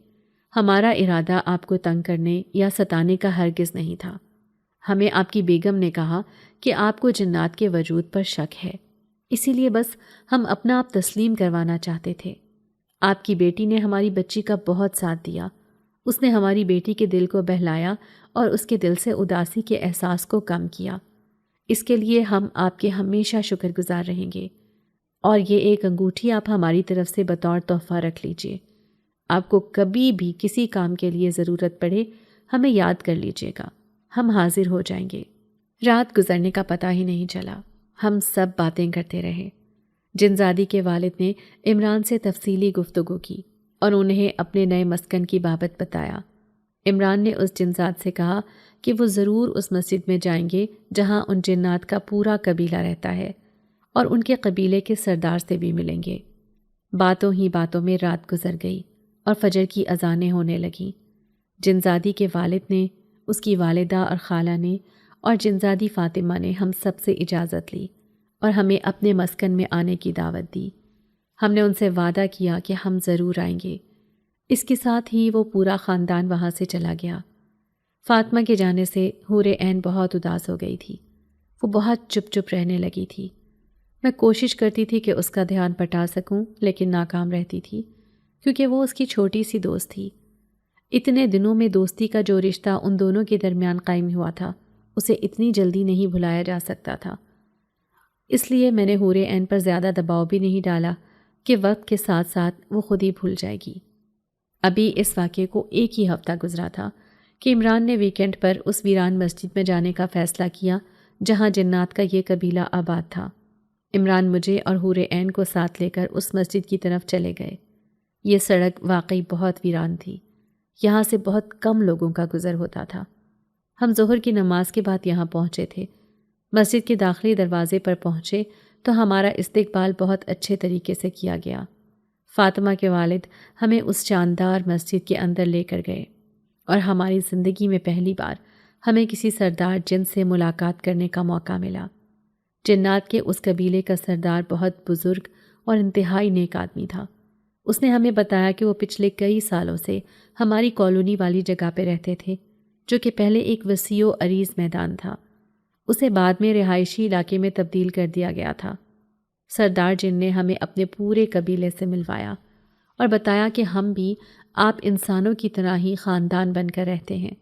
ہمارا ارادہ آپ کو تنگ کرنے یا ستانے کا ہرگز نہیں تھا۔ ہمیں آپ کی بیگم نے کہا کہ آپ کو جنات کے وجود پر شک ہے، اسی لیے بس ہم اپنا آپ تسلیم کروانا چاہتے تھے۔ آپ کی بیٹی نے ہماری بچی کا بہت ساتھ دیا، اس نے ہماری بیٹی کے دل کو بہلایا اور اس کے دل سے اداسی کے احساس کو کم کیا۔ اس کے لیے ہم آپ کے ہمیشہ شکر گزار رہیں گے، اور یہ ایک انگوٹھی آپ ہماری طرف سے بطور تحفہ رکھ لیجئے۔ آپ کو کبھی بھی کسی کام کے لیے ضرورت پڑے ہمیں یاد کر لیجیے گا، ہم حاضر ہو جائیں گے۔ رات گزرنے کا پتہ ہی نہیں چلا، ہم سب باتیں کرتے رہے۔ جنزادی کے والد نے عمران سے تفصیلی گفتگو کی اور انہیں اپنے نئے مسکن کی بابت بتایا۔ عمران نے اس جنزاد سے کہا کہ وہ ضرور اس مسجد میں جائیں گے جہاں ان جنات کا پورا قبیلہ رہتا ہے، اور ان کے قبیلے کے سردار سے بھی ملیں گے۔ باتوں ہی باتوں میں رات گزر گئی اور فجر کی اذانیں ہونے لگیں۔ جنزادی کے والد نے، اس کی والدہ اور خالہ نے اور جنزادی فاطمہ نے ہم سب سے اجازت لی اور ہمیں اپنے مسکن میں آنے کی دعوت دی۔ ہم نے ان سے وعدہ کیا کہ ہم ضرور آئیں گے۔ اس کے ساتھ ہی وہ پورا خاندان وہاں سے چلا گیا۔ فاطمہ کے جانے سے حور عین بہت اداس ہو گئی تھی۔ وہ بہت چپ چپ رہنے لگی تھی۔ میں کوشش کرتی تھی کہ اس کا دھیان پٹا سکوں، لیکن ناکام رہتی تھی، کیونکہ وہ اس کی چھوٹی سی دوست تھی۔ اتنے دنوں میں دوستی کا جو رشتہ ان دونوں کے درمیان قائم ہوا تھا، اسے اتنی جلدی نہیں بھلایا جا سکتا تھا۔ اس لیے میں نے حور عین پر زیادہ دباؤ بھی نہیں ڈالا کہ وقت کے ساتھ ساتھ وہ خود ہی بھول جائے گی۔ ابھی اس واقعے کو ایک ہی ہفتہ گزرا تھا کہ عمران نے ویکینڈ پر اس ویران مسجد میں جانے کا فیصلہ کیا جہاں جنات کا یہ قبیلہ آباد تھا۔ عمران مجھے اور حور عین کو ساتھ لے کر اس مسجد کی طرف چلے گئے۔ یہ سڑک واقعی بہت ویران تھی، یہاں سے بہت کم لوگوں کا گزر ہوتا تھا۔ ہم ظہر کی نماز کے بعد یہاں پہنچے تھے۔ مسجد کے داخلی دروازے پر پہنچے تو ہمارا استقبال بہت اچھے طریقے سے کیا گیا۔ فاطمہ کے والد ہمیں اس شاندار مسجد کے اندر لے کر گئے اور ہماری زندگی میں پہلی بار ہمیں کسی سردار جن سے ملاقات کرنے کا موقع ملا۔ جنات کے اس قبیلے کا سردار بہت بزرگ اور انتہائی نیک آدمی تھا۔ اس نے ہمیں بتایا کہ وہ پچھلے کئی سالوں سے ہماری کالونی والی جگہ پہ رہتے تھے، جو کہ پہلے ایک وسیع و عریض میدان تھا۔ اسے بعد میں رہائشی علاقے میں تبدیل کر دیا گیا تھا۔ سردار جن نے ہمیں اپنے پورے قبیلے سے ملوایا اور بتایا کہ ہم بھی آپ انسانوں کی طرح ہی خاندان بن کر رہتے ہیں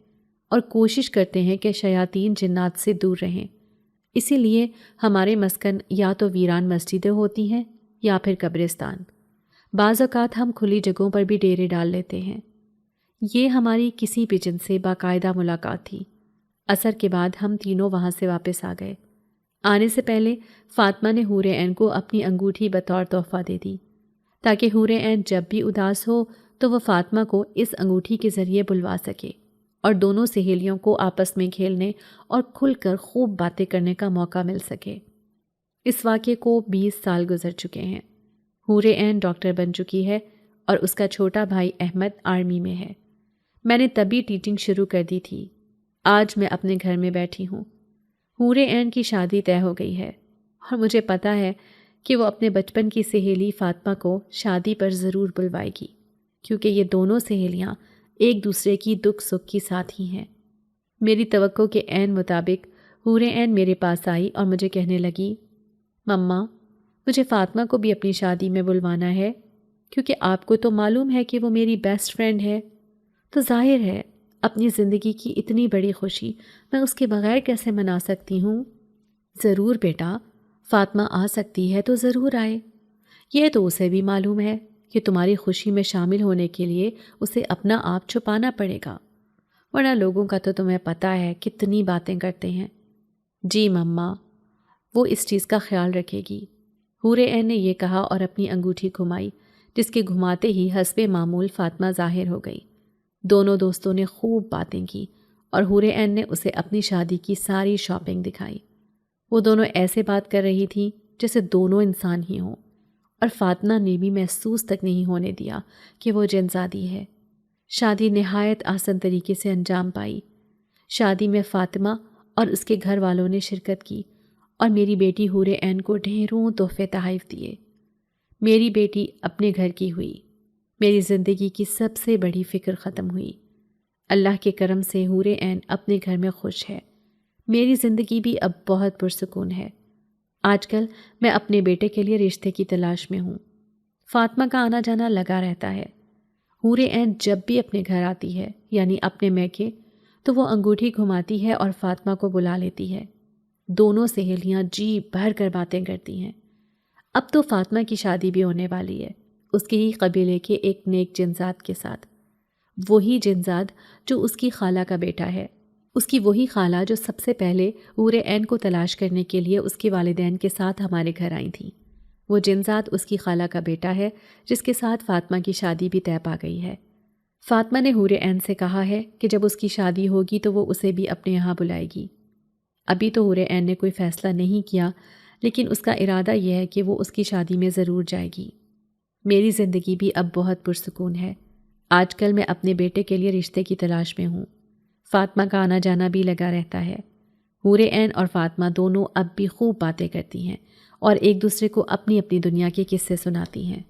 اور کوشش کرتے ہیں کہ شیاطین جنات سے دور رہیں۔ اسی لیے ہمارے مسکن یا تو ویران مسجدیں ہوتی ہیں یا پھر قبرستان۔ بعض اوقات ہم کھلی جگہوں پر بھی ڈیرے ڈال لیتے ہیں۔ یہ ہماری کسی بھی جن سے باقاعدہ ملاقات تھی۔ عصر کے بعد ہم تینوں وہاں سے واپس آ گئے۔ آنے سے پہلے فاطمہ نے حور عین کو اپنی انگوٹھی بطور تحفہ دے دی تاکہ حور عین جب بھی اداس ہو تو وہ فاطمہ کو اس انگوٹھی کے ذریعے بلوا سکے اور دونوں سہیلیوں کو آپس میں کھیلنے اور کھل کر خوب باتیں کرنے کا موقع مل سکے۔ اس واقعے کو 20 سال گزر چکے ہیں۔ حور عین ڈاکٹر بن چکی ہے اور اس کا چھوٹا بھائی احمد آرمی میں ہے۔ میں نے تبھی ٹیچنگ شروع کر دی تھی۔ آج میں اپنے گھر میں بیٹھی ہوں۔ حور عین کی شادی طے ہو گئی ہے اور مجھے پتہ ہے کہ وہ اپنے بچپن کی سہیلی فاطمہ کو شادی پر ضرور بلوائے گی، کیونکہ یہ دونوں سہیلیاں ایک دوسرے کی دکھ سکھ کی ساتھی ہیں۔ میری توقع کے عین مطابق حور عین میرے پاس آئی اور مجھے کہنے لگی، مما مجھے فاطمہ کو بھی اپنی شادی میں بلوانا ہے، کیونکہ آپ کو تو معلوم ہے کہ وہ میری بیسٹ فرینڈ ہے، تو ظاہر ہے اپنی زندگی کی اتنی بڑی خوشی میں اس کے بغیر کیسے منا سکتی ہوں؟ ضرور بیٹا، فاطمہ آ سکتی ہے تو ضرور آئے۔ یہ تو اسے بھی معلوم ہے کہ تمہاری خوشی میں شامل ہونے کے لیے اسے اپنا آپ چھپانا پڑے گا، ورنہ لوگوں کا تو تمہیں پتہ ہے کتنی باتیں کرتے ہیں۔ جی مما، وہ اس چیز کا خیال رکھے گی۔ حور عین نے یہ کہا اور اپنی انگوٹھی گھمائی، جس کے گھماتے ہی حسب معمول فاطمہ ظاہر ہو گئی۔ دونوں دوستوں نے خوب باتیں کی اور حور عین نے اسے اپنی شادی کی ساری شاپنگ دکھائی۔ وہ دونوں ایسے بات کر رہی تھیں جیسے دونوں انسان ہی ہوں، اور فاطمہ نے بھی محسوس تک نہیں ہونے دیا کہ وہ جنزادی ہے۔ شادی نہایت آسان طریقے سے انجام پائی۔ شادی میں فاطمہ اور اس کے گھر والوں نے شرکت کی اور میری بیٹی حور عین کو ڈھیروں تحفے تحائف دیے۔ میری بیٹی اپنے گھر کی ہوئی۔ میری زندگی کی سب سے بڑی فکر ختم ہوئی۔ اللہ کے کرم سے حور عین اپنے گھر میں خوش ہے۔ میری زندگی بھی اب بہت پرسکون ہے۔ آج کل میں اپنے بیٹے کے لیے رشتے کی تلاش میں ہوں۔ فاطمہ کا آنا جانا لگا رہتا ہے۔ حور عین جب بھی اپنے گھر آتی ہے، یعنی اپنے میکے، تو وہ انگوٹھی گھماتی ہے اور فاطمہ کو بلا لیتی ہے۔ دونوں سہیلیاں جی بھر کر باتیں کرتی ہیں۔ اب تو فاطمہ کی شادی بھی ہونے والی ہے اس کے ہی قبیلے کے ایک نیک جنزاد کے ساتھ، وہی جنزاد جو اس کی خالہ کا بیٹا ہے، اس کی وہی خالہ جو سب سے پہلے حور عین کو تلاش کرنے کے لیے اس کے والدین کے ساتھ ہمارے گھر آئی تھیں۔ وہ جنزاد اس کی خالہ کا بیٹا ہے جس کے ساتھ فاطمہ کی شادی بھی طے پا گئی ہے۔ فاطمہ نے حور عین سے کہا ہے کہ جب اس کی شادی ہوگی تو وہ اسے بھی اپنے یہاں بلائے گی۔ ابھی تو حور عین نے کوئی فیصلہ نہیں کیا، لیکن اس کا ارادہ یہ ہے کہ وہ اس کی شادی میں ضرور جائے گی۔ میری زندگی بھی اب بہت پرسکون ہے۔ آج کل میں اپنے بیٹے کے لیے رشتے کی تلاش میں ہوں۔ فاطمہ کا آنا جانا بھی لگا رہتا ہے۔ حور عین اور فاطمہ دونوں اب بھی خوب باتیں کرتی ہیں اور ایک دوسرے کو اپنی اپنی دنیا کے قصے سناتی ہیں۔